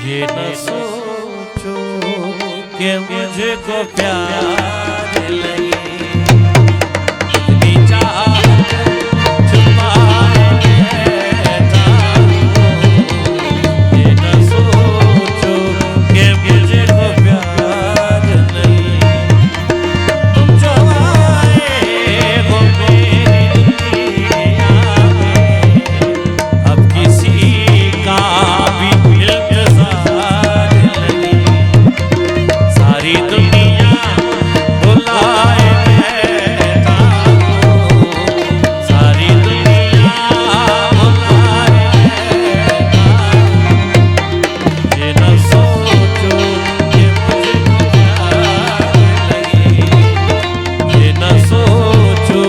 ये न सोचो कि मुझको प्यार लगे, इतनी चाहत छुपाए बैठा हूँ। ये न सोचो कि मुझको प्यार लगे, तुम जो आए हो मेरी दुनिया में, अब किसी का भी इंतजार लगे। सारी दुनिया बुलाए बैठा हूँ, सारी दुनिया बुलाए बैठा हूँ। ये न सोचो कि मुझको प्यार लगे, ये न सोचो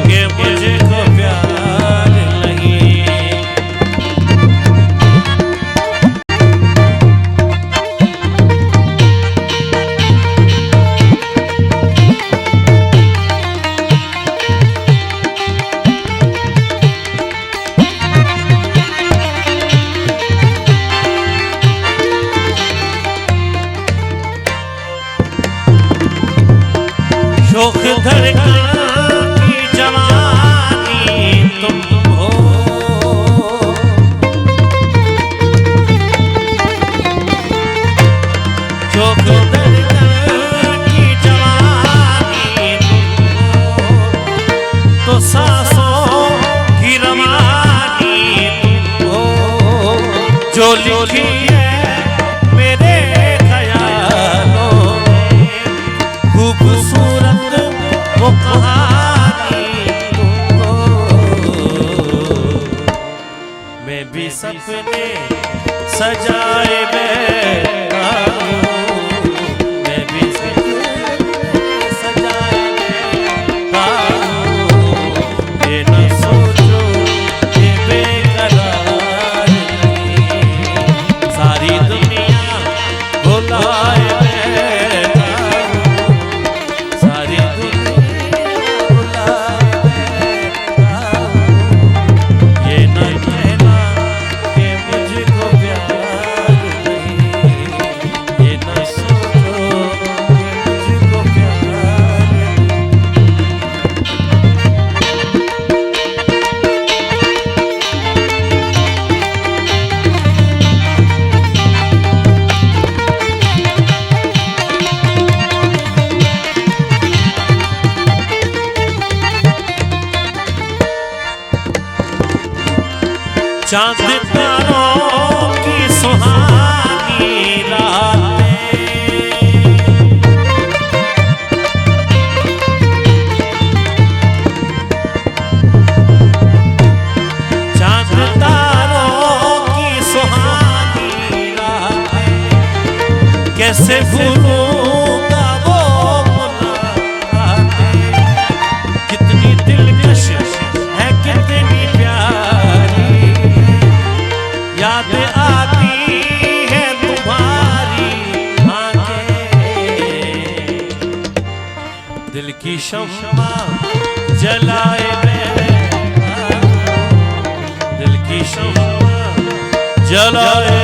कि मुझको प्यार लगे। शोख धड़कन की जवानी तुम हो, शोख धड़कन की जवानी तुम हो, तो सांसों की रवानी तुम हो, जो लिखी है मेरे ख्यालों में, खूबसूरत वो कहानी तुम हो। मैं भी सपने सजाए बैठा हूँ, मैं भी सपने सजाए बैठा हूँ। ये न सोचो कि बेकरार नहीं, सारी दुनिया बुलाए बैठा हूँ, सारी दुनिया बुलाए बैठा हूँ। ये न कहना कि मुझको प्यार नहीं, ये न सोचो कि मुझको प्यार नहीं। चाँद तारों की सुहानी रातें, चाँद तारों की सुहानी रातें, कैसे भूलूंगा वो मुलाकातें। कितनी दिलकश है कितनी प्यारी, याद आती है तुम्हारी आंखें। दिल की शम्मा जलाए बैठा हूँ, दिल की शम्मा जलाए